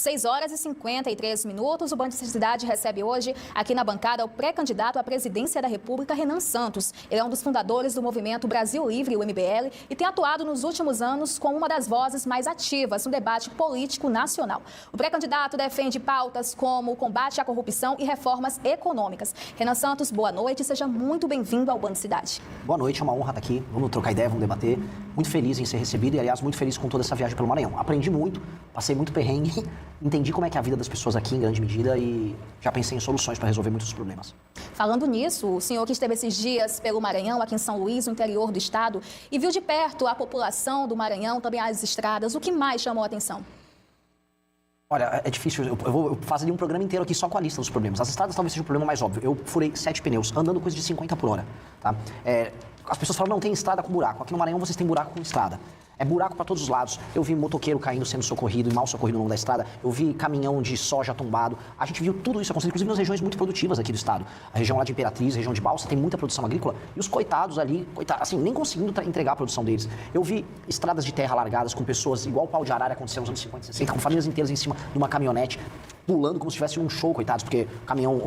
6 horas e 53 minutos. O Band Cidade recebe hoje, aqui na bancada, o pré-candidato à presidência da República, Renan Santos. Ele é um dos fundadores do movimento Brasil Livre, o MBL, e tem atuado nos últimos anos como uma das vozes mais ativas no debate político nacional. O pré-candidato defende pautas como o combate à corrupção e reformas econômicas. Renan Santos, boa noite e seja muito bem-vindo ao Band Cidade. Boa noite, é uma honra estar aqui. Vamos trocar ideia, vamos debater. Muito feliz em ser recebido e, aliás, muito feliz com toda essa viagem pelo Maranhão. Aprendi muito, passei muito perrengue, entendi como é que é a vida das pessoas aqui, em grande medida, e já pensei em soluções para resolver muitos problemas. Falando nisso, o senhor que esteve esses dias pelo Maranhão, aqui em São Luís, no interior do estado, e viu de perto a população do Maranhão, também as estradas, o que mais chamou a atenção? Olha, é difícil, eu vou fazer um programa inteiro aqui só com a lista dos problemas. As estradas talvez seja o problema mais óbvio. Eu furei 7 pneus, andando coisa de 50 por hora, tá? As pessoas falam, não, tem estrada com buraco. Aqui no Maranhão vocês têm buraco com estrada. É buraco para todos os lados. Eu vi motoqueiro caindo, sendo socorrido e mal socorrido no longo da estrada. Eu vi caminhão de soja tombado. A gente viu tudo isso acontecer, inclusive nas regiões muito produtivas aqui do estado. A região lá de Imperatriz, a região de Balsa, tem muita produção agrícola. E os coitados ali, assim, nem conseguindo entregar a produção deles. Eu vi estradas de terra largadas com pessoas, igual o pau de arara aconteceu nos anos 50 e 60, com famílias inteiras em cima de uma caminhonete, pulando como se tivesse um show, coitados, porque o caminhão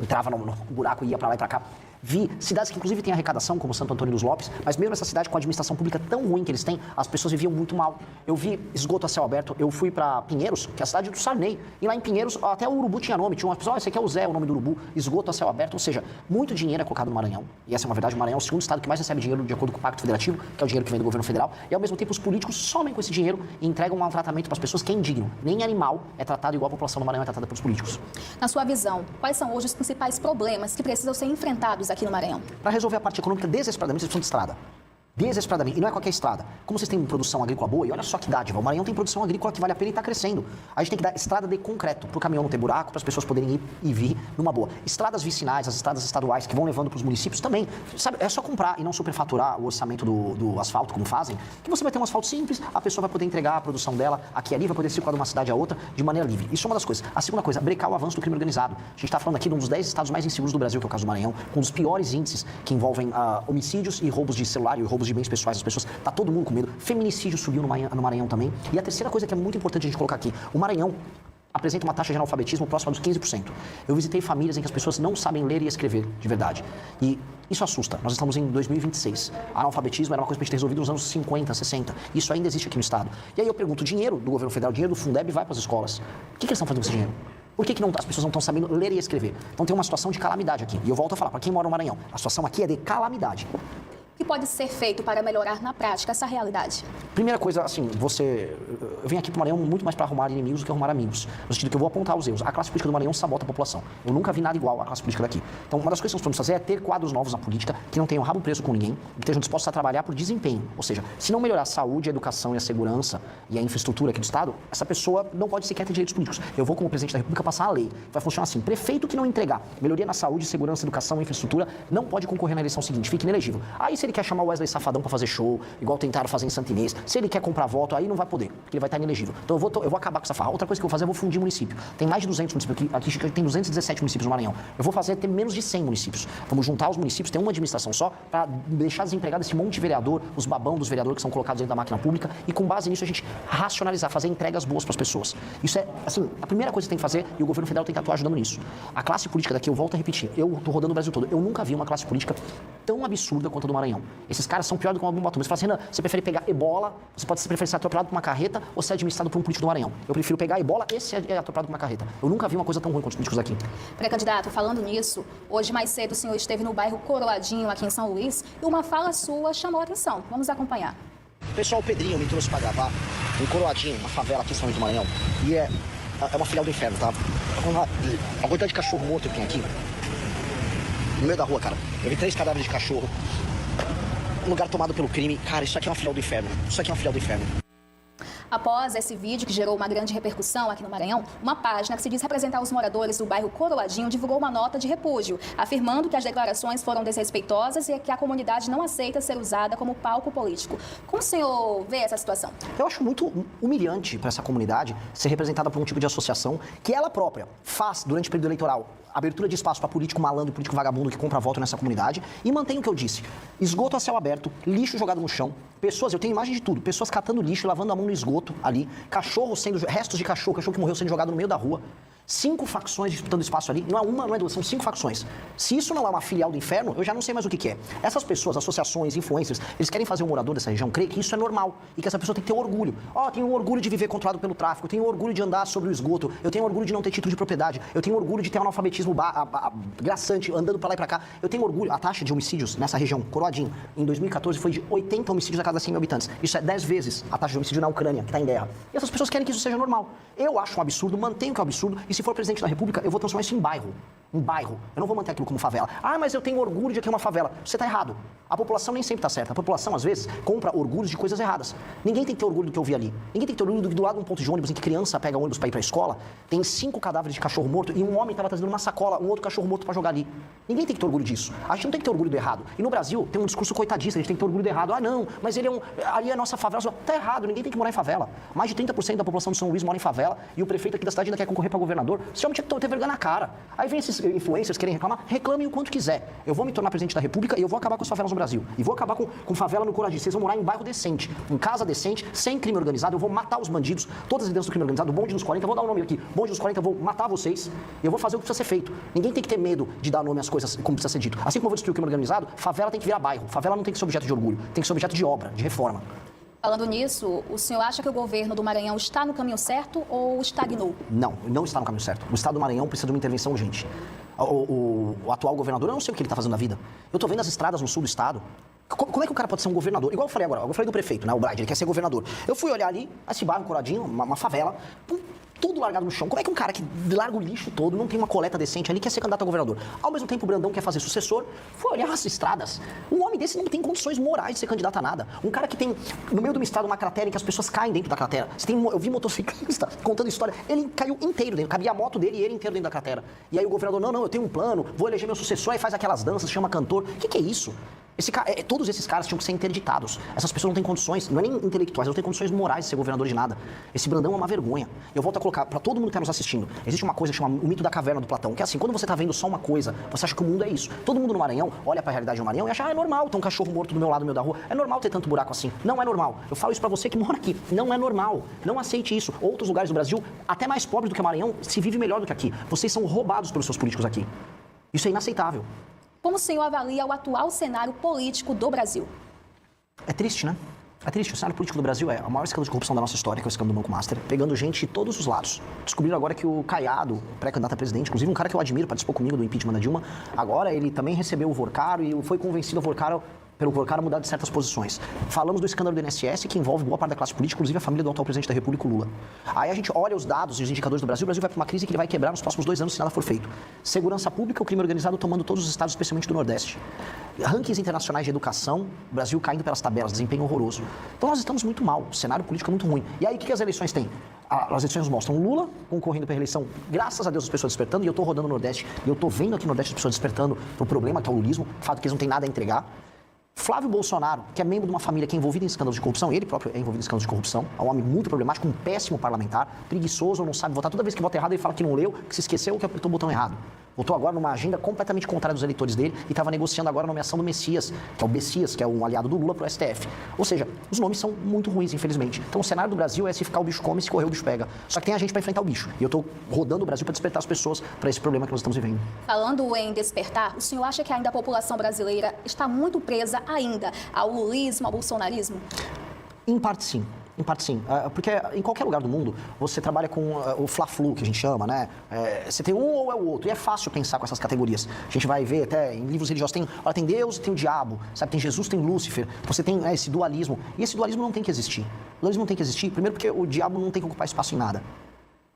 entrava no buraco e ia para lá e para cá. Vi cidades que inclusive têm arrecadação, como Santo Antônio dos Lopes, mas mesmo essa cidade com a administração pública tão ruim que eles têm, as pessoas viviam muito mal. Eu vi esgoto a céu aberto, eu fui para Pinheiros, que é a cidade do Sarney, e lá em Pinheiros até o urubu tinha nome, tinha uma pessoa, esse aqui é o Zé, o nome do urubu, esgoto a céu aberto, ou seja, muito dinheiro é colocado no Maranhão, e essa é uma verdade, o Maranhão é o segundo estado que mais recebe dinheiro de acordo com o Pacto Federativo, que é o dinheiro que vem do governo federal, e ao mesmo tempo os políticos somem com esse dinheiro e entregam um tratamento para as pessoas que é indigno. Nem animal é tratado igual a população do Maranhão é tratada pelos políticos. Na sua visão, quais são hoje os principais problemas que precisam ser enfrentados aqui no Maranhão? Para resolver a parte econômica, desesperadamente, vocês precisam de estrada. Desesperadamente. E não é qualquer estrada. Como vocês têm produção agrícola boa, e olha só que dádiva, o Maranhão tem produção agrícola que vale a pena e está crescendo. A gente tem que dar estrada de concreto, para o caminhão não ter buraco, para as pessoas poderem ir e vir numa boa. Estradas vicinais, as estradas estaduais que vão levando para os municípios também. Sabe, é só comprar e não superfaturar o orçamento do asfalto, como fazem, que você vai ter um asfalto simples, a pessoa vai poder entregar a produção dela aqui e ali, vai poder circular de uma cidade a outra de maneira livre. Isso é uma das coisas. A segunda coisa, brecar o avanço do crime organizado. A gente está falando aqui de um dos 10 estados mais inseguros do Brasil, que é o caso do Maranhão, com um dos piores índices que envolvem homicídios e roubos de celular e roubos de bens pessoais das pessoas. Tá todo mundo com medo. Feminicídio subiu no Maranhão também. E a terceira coisa que é muito importante a gente colocar aqui, o Maranhão apresenta uma taxa de analfabetismo próxima dos 15%. Eu visitei famílias em que as pessoas não sabem ler e escrever de verdade. E isso assusta. Nós estamos em 2026. Analfabetismo era uma coisa para a gente ter resolvido nos anos 50, 60. Isso ainda existe aqui no estado. E aí eu pergunto, o dinheiro do governo federal, o dinheiro do Fundeb vai para as escolas. O que eles estão fazendo com esse dinheiro? Por que as pessoas não estão sabendo ler e escrever? Então tem uma situação de calamidade aqui. E eu volto a falar, para quem mora no Maranhão, a situação aqui é de calamidade. O que pode ser feito para melhorar na prática essa realidade? Primeira coisa, assim, eu venho aqui para o Maranhão muito mais para arrumar inimigos do que arrumar amigos. No sentido que eu vou apontar os erros. A classe política do Maranhão sabota a população. Eu nunca vi nada igual à classe política daqui. Então, uma das coisas que nós podemos fazer é ter quadros novos na política, que não tenham rabo preso com ninguém, que estejam dispostos a trabalhar por desempenho. Ou seja, se não melhorar a saúde, a educação e a segurança e a infraestrutura aqui do Estado, essa pessoa não pode sequer ter direitos políticos. Eu vou, como presidente da República, passar a lei. Vai funcionar assim. Prefeito que não entregar melhoria na saúde, segurança, educação e infraestrutura não pode concorrer na eleição seguinte. Fica inelegível. Aí, se ele quer chamar o Wesley Safadão para fazer show, igual tentaram fazer em Santo Inês. Se ele quer comprar voto, aí não vai poder, porque ele vai estar inelegível. Então eu vou acabar com essa farra. Outra coisa que eu vou fazer, eu vou fundir município. Tem mais de 200 municípios, aqui tem 217 municípios no Maranhão. Eu vou fazer ter menos de 100 municípios. Vamos juntar os municípios, ter uma administração só, para deixar desempregado esse monte de vereador, os babão dos vereadores que são colocados dentro da máquina pública, e com base nisso a gente racionalizar, fazer entregas boas para as pessoas. Isso é, assim, a primeira coisa que tem que fazer, e o governo federal tem que atuar ajudando nisso. A classe política daqui, eu volto a repetir, eu tô rodando o Brasil todo, eu nunca vi uma classe política tão absurda quanto a do Maranhão. Esses caras são pior do que uma bomba atômica. Você fala assim, Renan, você prefere pegar ebola, você prefere ser atropelado por uma carreta ou ser administrado por um político do Maranhão? Eu prefiro pegar ebola e ser atropelado por uma carreta. Eu nunca vi uma coisa tão ruim quanto os políticos aqui. Pré-candidato, falando nisso, hoje mais cedo o senhor esteve no bairro Coroadinho, aqui em São Luís, e uma fala sua chamou a atenção. Vamos acompanhar. Pessoal, o Pedrinho me trouxe para gravar em Coroadinho, uma favela aqui em São Luís do Maranhão. E é uma filial do inferno, tá? A quantidade de cachorro morto que tem aqui, no meio da rua, cara. Eu vi 3 cadáveres de cachorro. Um lugar tomado pelo crime. Cara, isso aqui é uma filial do inferno. Isso aqui é uma filial do inferno. Após esse vídeo, que gerou uma grande repercussão aqui no Maranhão, uma página que se diz representar os moradores do bairro Coroadinho divulgou uma nota de repúdio, afirmando que as declarações foram desrespeitosas e que a comunidade não aceita ser usada como palco político. Como o senhor vê essa situação? Eu acho muito humilhante para essa comunidade ser representada por um tipo de associação que ela própria faz, durante o período eleitoral, abertura de espaço para político malandro e político vagabundo que compra voto nessa comunidade e mantém o que eu disse. Esgoto a céu aberto, lixo jogado no chão, pessoas, eu tenho imagem de tudo, pessoas catando lixo e lavando a mão no esgoto esgoto ali, restos de cachorro que morreu sendo jogado no meio da rua. 5 facções disputando espaço ali, não é uma, não é duas, são 5 facções. Se isso não é uma filial do inferno, eu já não sei mais o que é. Essas pessoas, associações, influencers, eles querem fazer um morador dessa região crer que isso é normal e que essa pessoa tem que ter orgulho. Tenho orgulho de viver controlado pelo tráfico, eu tenho orgulho de andar sobre o esgoto, eu tenho orgulho de não ter título de propriedade, eu tenho orgulho de ter um analfabetismo graçante, andando pra lá e pra cá. Eu tenho orgulho, a taxa de homicídios nessa região, Coroadinho, em 2014 foi de 80 homicídios a cada 100 mil habitantes. Isso é 10 vezes a taxa de homicídio na Ucrânia, que está em guerra. E essas pessoas querem que isso seja normal. Eu acho um absurdo, mantenho que é um absurdo, e se for presidente da República, eu vou transformar isso em bairro. Em bairro. Eu não vou manter aquilo como favela. Mas eu tenho orgulho de que é uma favela. Você está errado. A população nem sempre está certa. A população, às vezes, compra orgulhos de coisas erradas. Ninguém tem que ter orgulho do que eu vi ali. Ninguém tem que ter orgulho do que do lado de um ponto de ônibus em que criança pega ônibus para ir para a escola, tem 5 cadáveres de cachorro morto e um homem estava trazendo uma sacola, um outro cachorro morto para jogar ali. Ninguém tem que ter orgulho disso. A gente não tem que ter orgulho do errado. E no Brasil, tem um discurso coitadista, a gente tem que ter orgulho do errado. Não, mas ele ali é a nossa favela. Tá errado, ninguém tem que morar em favela. Mais de 30% da população de São Luís mora em favela e o prefeito aqui da cidade ainda quer concorrer para governador. Esse homem tinha que ter vergonha na cara. Aí vem esses influencers querem reclamar, reclamem o quanto quiser. Eu vou me tornar presidente da República e eu vou acabar com as favelas no Brasil. E vou acabar com favela no Coradinho. Vocês vão morar em bairro decente, em casa decente, sem crime organizado. Eu vou matar os bandidos, todas as evidências do crime organizado, o bonde dos 40, eu vou dar o nome aqui. Bonde dos 40, eu vou matar vocês. E eu vou fazer o que precisa ser feito. Ninguém tem que ter medo de dar nome às coisas como precisa ser dito. Assim como eu vou destruir o crime organizado, favela tem que virar bairro. Favela não tem que ser objeto de orgulho, tem que ser objeto de obra, de reforma. Falando nisso, o senhor acha que o governo do Maranhão está no caminho certo ou estagnou? Não está no caminho certo. O estado do Maranhão precisa de uma intervenção urgente. O atual governador, eu não sei o que ele está fazendo na vida. Eu estou vendo as estradas no sul do estado. Como é que o cara pode ser um governador? Igual eu falei agora, eu falei do prefeito, né, o Bride, ele quer ser governador. Eu fui olhar ali, esse bairro Coradinho, uma favela, tudo largado no chão. Como é que um cara que larga o lixo todo, não tem uma coleta decente ali, quer ser candidato a governador? Ao mesmo tempo, o Brandão quer fazer sucessor, foi olhar as estradas. Um homem desse não tem condições morais de ser candidato a nada. Um cara que tem, no meio de uma estrada, uma cratera em que as pessoas caem dentro da cratera. Eu vi motociclista contando história, ele caiu inteiro dentro, cabia a moto dele e ele inteiro dentro da cratera. E aí o governador, não, eu tenho um plano, vou eleger meu sucessor, e faz aquelas danças, chama cantor. O que é isso? Todos esses caras tinham que ser interditados. Essas pessoas não têm condições, não é nem intelectuais, não têm condições morais de ser governador de nada. Esse Brandão é uma vergonha. Eu volto a colocar, para todo mundo que está nos assistindo, existe uma coisa que chama o mito da caverna do Platão, que é assim, quando você está vendo só uma coisa, você acha que o mundo é isso. Todo mundo no Maranhão olha para a realidade do Maranhão e acha, é normal ter um cachorro morto do meu lado, no meio da rua, é normal ter tanto buraco assim. Não é normal. Eu falo isso para você que mora aqui. Não é normal. Não aceite isso. Outros lugares do Brasil, até mais pobres do que o Maranhão, se vive melhor do que aqui. Vocês são roubados pelos seus políticos aqui. Isso é inaceitável. Como o senhor avalia o atual cenário político do Brasil? É triste, né? É triste. O cenário político do Brasil é a maior escândalo de corrupção da nossa história, que é o escândalo do Banco Master, pegando gente de todos os lados. Descobriram agora que o Caiado, pré-candidato a presidente, inclusive um cara que eu admiro, participou comigo do impeachment da Dilma, agora ele também recebeu o Vorcaro e foi convencido pelo Vorcaro a mudar de certas posições. Falamos do escândalo do INSS, que envolve boa parte da classe política, inclusive a família do atual presidente da República, Lula. Aí a gente olha os dados e os indicadores do Brasil, o Brasil vai para uma crise que ele vai quebrar nos próximos 2 anos se nada for feito. Segurança pública, o crime organizado tomando todos os estados, especialmente do Nordeste. Rankings internacionais de educação, o Brasil caindo pelas tabelas, desempenho horroroso. Então nós estamos muito mal, o cenário político é muito ruim. E aí o que as eleições têm? As eleições mostram Lula concorrendo para a reeleição, graças a Deus as pessoas despertando, e eu estou rodando no Nordeste, e eu estou vendo aqui no Nordeste as pessoas despertando para o problema que é o lulismo, o fato que eles não têm nada a entregar. Flávio Bolsonaro, que é membro de uma família que é envolvida em escândalos de corrupção, ele próprio é envolvido em escândalos de corrupção, é um homem muito problemático, um péssimo parlamentar, preguiçoso, não sabe votar. Toda vez que vota errado, ele fala que não leu, que se esqueceu, que apertou o botão errado. Votou agora numa agenda completamente contrária dos eleitores dele e estava negociando agora a nomeação do Messias, que é o Bessias, que é um aliado do Lula pro STF. Ou seja, os nomes são muito ruins, infelizmente. Então o cenário do Brasil é se ficar o bicho come, se correr o bicho pega. Só que tem a gente para enfrentar o bicho. E eu estou rodando o Brasil para despertar as pessoas para esse problema que nós estamos vivendo. Falando em despertar, o senhor acha que ainda a população brasileira está muito presa ainda ao lulismo, ao bolsonarismo? Em parte sim. Em parte sim, porque em qualquer lugar do mundo você trabalha com o fla-flu, que a gente chama, né? Você tem um ou é o outro, e é fácil pensar com essas categorias. A gente vai ver até em livros religiosos, tem Deus e tem o diabo, sabe? Tem Jesus, tem Lúcifer, você tem esse dualismo, e esse dualismo não tem que existir. O dualismo não tem que existir, primeiro porque o diabo não tem que ocupar espaço em nada.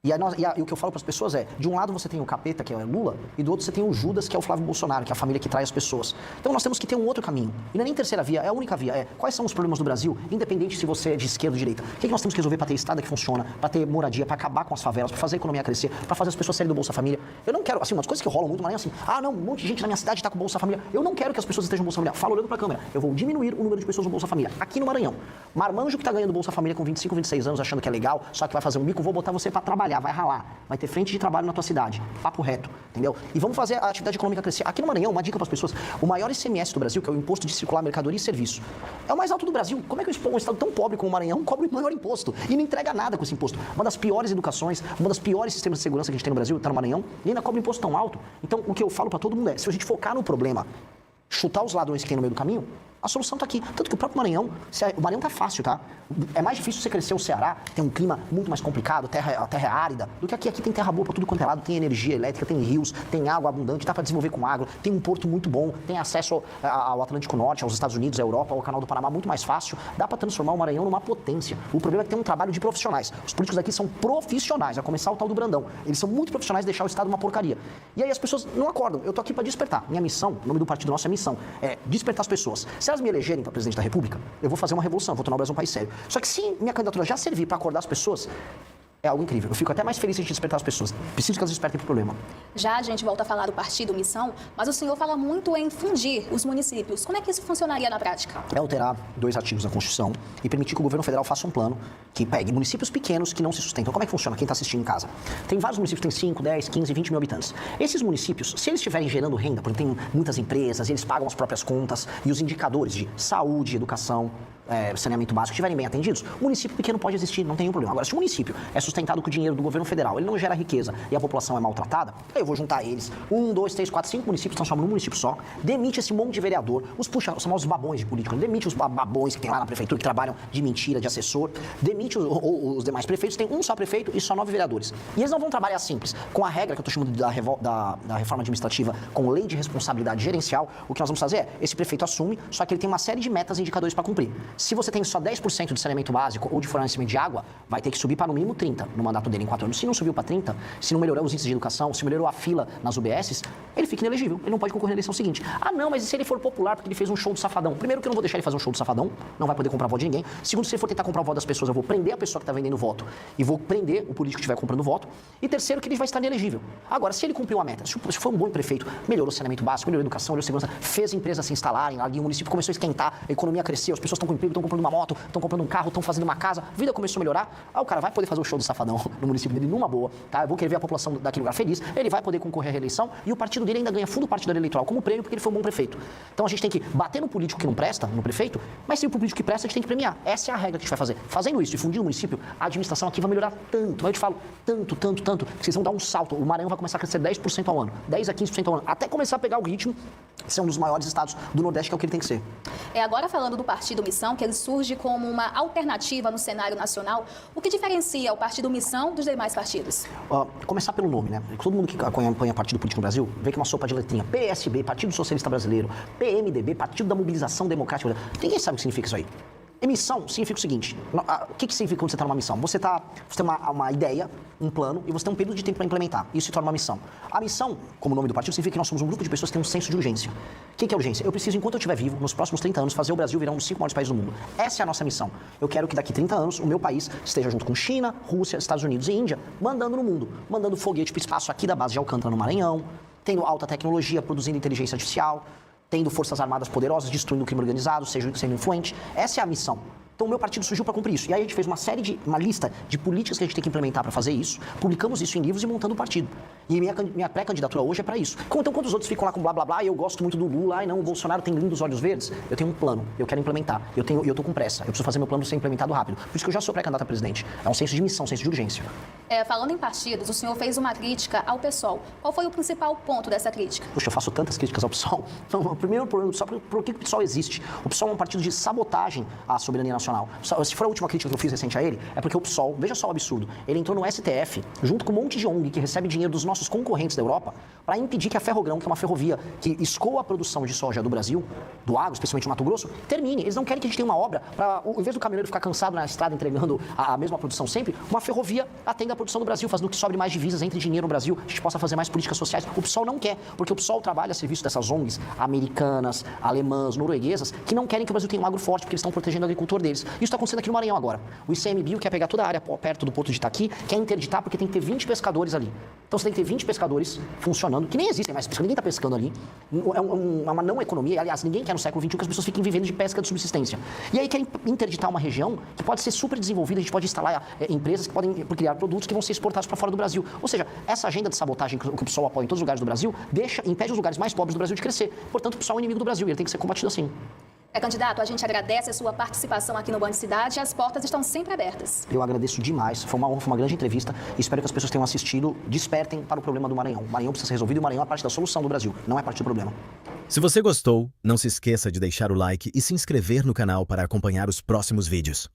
E o que eu falo para as pessoas é, de um lado você tem o capeta, que é o Lula, e do outro você tem o Judas, que é o Flávio Bolsonaro, que é a família que trai as pessoas. Então nós temos que ter um outro caminho. E não é nem terceira via, é a única via. Quais são os problemas do Brasil, independente se você é de esquerda ou direita? O que nós temos que resolver para ter estrada que funciona, para ter moradia, para acabar com as favelas, para fazer a economia crescer, para fazer as pessoas saírem do Bolsa Família? Eu não quero, assim, umas coisas que rolam muito, mas é assim, não, um monte de gente na minha cidade está com Bolsa Família. Eu não quero que as pessoas estejam no Bolsa Família. Falo olhando para a câmera. Eu vou diminuir o número de pessoas no Bolsa Família. Aqui no Maranhão. Marmanjo que está ganhando Bolsa Família com 25, 26 anos, achando que é legal, só que vai fazer um bico, vou botar você para trabalhar. trabalhar, vai ralar, vai ter frente de trabalho na tua cidade, papo reto, entendeu? E vamos fazer a atividade econômica crescer. Aqui no Maranhão, uma dica para as pessoas, o maior ICMS do Brasil, que é o Imposto de Circular Mercadoria e Serviço, é o mais alto do Brasil. Como é que um estado tão pobre como o Maranhão cobra o maior imposto e não entrega nada com esse imposto? Uma das piores educações, uma das piores sistemas de segurança que a gente tem no Brasil, está no Maranhão, e ainda cobra imposto tão alto. Então, o que eu falo para todo mundo é, se a gente focar no problema, chutar os ladrões que tem no meio do caminho, a solução está aqui. Tanto que o próprio Maranhão, o Maranhão tá fácil, tá? É mais difícil você crescer o Ceará, tem um clima muito mais complicado, a terra é árida, do que aqui. Aqui tem terra boa para tudo quanto é lado, tem energia elétrica, tem rios, tem água abundante, dá para desenvolver com agro, tem um porto muito bom, tem acesso ao Atlântico Norte, aos Estados Unidos, à Europa, ao Canal do Panamá muito mais fácil. Dá para transformar o Maranhão numa potência. O problema é que tem um trabalho de profissionais. Os políticos daqui são profissionais, a começar o tal do Brandão. Eles são muito profissionais de deixar o Estado uma porcaria. E aí as pessoas não acordam. Eu tô aqui para despertar. Minha missão, o nome do partido nosso é missão, é despertar as pessoas. Se elas me elegerem para presidente da República, eu vou fazer uma revolução, vou tornar o Brasil um país sério. Só que se minha candidatura já servir para acordar as pessoas, é algo incrível. Eu fico até mais feliz de despertar as pessoas. Preciso que elas despertem para o problema. Já a gente volta a falar do partido Missão, mas o senhor fala muito em fundir os municípios. Como é que isso funcionaria na prática? É alterar 2 artigos da Constituição e permitir que o governo federal faça um plano que pegue municípios pequenos que não se sustentam. Como é que funciona? Quem está assistindo em casa? Tem vários municípios que têm 5, 10, 15, 20 mil habitantes. Esses municípios, se eles estiverem gerando renda, porque tem muitas empresas, eles pagam as próprias contas e os indicadores de saúde, educação, saneamento básico estiverem bem atendidos, o município pequeno pode existir, não tem nenhum problema. Agora, se o município é sustentado com o dinheiro do governo federal, ele não gera riqueza e a população é maltratada, aí eu vou juntar eles, 1, 2, 3, 4, 5 municípios, transforma num município só, demite esse monte de vereador, os famosos babões de política, demite os babões que tem lá na prefeitura, que trabalham de mentira, de assessor, demite os demais prefeitos, tem um só prefeito e só 9 vereadores. E eles não vão trabalhar simples. Com a regra que eu estou chamando da reforma administrativa, com lei de responsabilidade gerencial, o que nós vamos fazer é, esse prefeito assume, só que ele tem uma série de metas e indicadores para cumprir. Se você tem só 10% de saneamento básico ou de fornecimento de água, vai ter que subir para no mínimo 30% no mandato dele em 4 anos. Se não subiu para 30%, se não melhorou os índices de educação, se melhorou a fila nas UBSs, ele fica inelegível. Ele não pode concorrer na eleição seguinte. Ah, não, mas e se ele for popular porque ele fez um show do Safadão? Primeiro que eu não vou deixar ele fazer um show do Safadão, não vai poder comprar voto de ninguém. Segundo, se ele for tentar comprar o voto das pessoas, eu vou prender a pessoa que está vendendo voto e vou prender o político que estiver comprando voto. E terceiro, que ele vai estar inelegível. Agora, se ele cumpriu a meta, se foi um bom prefeito, melhorou o saneamento básico, melhorou a educação, melhorou a segurança, fez empresas se instalarem ali, o município começou a esquentar, a economia cresceu, as pessoas estão com emprego, estão comprando uma moto, estão comprando um carro, estão fazendo uma casa, a vida começou a melhorar, o cara vai poder fazer o show do Safadão no município dele numa boa, tá? Eu vou querer ver a população daquele lugar feliz, ele vai poder concorrer à reeleição e o partido dele ainda ganha fundo partidário eleitoral como prêmio porque ele foi um bom prefeito. Então a gente tem que bater no político que não presta, no prefeito, mas se o político que presta, a gente tem que premiar. Essa é a regra que a gente vai fazer. Fazendo isso, difundir o município, a administração aqui vai melhorar tanto, mas eu te falo, tanto, que vocês vão dar um salto. O Maranhão vai começar a crescer 10% ao ano, 10 a 15% ao ano, até começar a pegar o ritmo de ser um dos maiores estados do Nordeste, que é o que ele tem que ser. Agora falando do Partido Missão, que ele surge como uma alternativa no cenário nacional, o que diferencia o Partido Missão dos demais partidos? Começar pelo nome, né? Todo mundo que acompanha partido político no Brasil vê que é uma sopa de letrinha. PSB, Partido Socialista Brasileiro, PMDB, Partido da Mobilização Democrática. Ninguém sabe o que significa isso aí. Missão significa o seguinte, o que significa quando você está numa missão? Você tem uma ideia, um plano, e você tem um período de tempo para implementar. Isso se torna uma missão. A missão, como o nome do partido, significa que nós somos um grupo de pessoas que tem um senso de urgência. O que é urgência? Eu preciso, enquanto eu estiver vivo, nos próximos 30 anos, fazer o Brasil virar um dos 5 maiores países do mundo. Essa é a nossa missão. Eu quero que daqui 30 anos, o meu país esteja junto com China, Rússia, Estados Unidos e Índia, mandando no mundo. Mandando foguete para o espaço aqui da base de Alcântara, no Maranhão, tendo alta tecnologia, produzindo inteligência artificial, tendo forças armadas poderosas, destruindo o crime organizado, sendo influente. Essa é a missão. Então, o meu partido surgiu para cumprir isso. E aí a gente fez uma lista de políticas que a gente tem que implementar para fazer isso, publicamos isso em livros e montando o partido. E minha pré-candidatura hoje é para isso. Então, quando os outros ficam lá com blá, blá, blá, e eu gosto muito do Lula, o Bolsonaro tem lindos olhos verdes, eu tenho um plano, eu quero implementar, eu tô com pressa, eu preciso fazer meu plano ser implementado rápido. Por isso que eu já sou pré-candidato a presidente. É um senso de missão, um senso de urgência. Falando em partidos, o senhor fez uma crítica ao PSOL. Qual foi o principal ponto dessa crítica? Puxa, eu faço tantas críticas ao PSOL. Então, o primeiro problema do PSOL, por que o PSOL existe? O PSOL é um partido de sabotagem à soberania nacional. Se for a última crítica que eu fiz recente a ele, é porque o PSOL, veja só o absurdo, ele entrou no STF, junto com um monte de ONG que recebe dinheiro dos nossos concorrentes da Europa, para impedir que a Ferrogrão, que é uma ferrovia que escoa a produção de soja do Brasil, do agro, especialmente do Mato Grosso, termine. Eles não querem que a gente tenha uma obra para, em vez do caminhoneiro ficar cansado na estrada entregando a mesma produção sempre, uma ferrovia atenda a produção do Brasil, fazendo que sobre mais divisas, entre dinheiro no Brasil, a gente possa fazer mais políticas sociais. O PSOL não quer, porque o PSOL trabalha a serviço dessas ONGs americanas, alemãs, norueguesas, que não querem que o Brasil tenha um agro forte, porque eles estão protegendo o agricultor deles. deles. Isso está acontecendo aqui no Maranhão agora. O ICMBio quer pegar toda a área perto do Porto de Itaqui, quer interditar porque tem que ter 20 pescadores ali. Então você tem que ter 20 pescadores funcionando, que nem existem mais pescadores, ninguém está pescando ali. É uma não economia, aliás, ninguém quer no século XXI que as pessoas fiquem vivendo de pesca de subsistência. E aí quer interditar uma região que pode ser super desenvolvida, a gente pode instalar empresas que podem criar produtos que vão ser exportados para fora do Brasil. Ou seja, essa agenda de sabotagem que o pessoal apoia em todos os lugares do Brasil, impede os lugares mais pobres do Brasil de crescer. Portanto, o pessoal é inimigo do Brasil e ele tem que ser combatido assim. Candidato, a gente agradece a sua participação aqui no Band Cidade e as portas estão sempre abertas. Eu agradeço demais, foi uma honra, foi uma grande entrevista e espero que as pessoas que tenham assistido despertem para o problema do Maranhão. O Maranhão precisa ser resolvido e o Maranhão é parte da solução do Brasil, não é parte do problema. Se você gostou, não se esqueça de deixar o like e se inscrever no canal para acompanhar os próximos vídeos.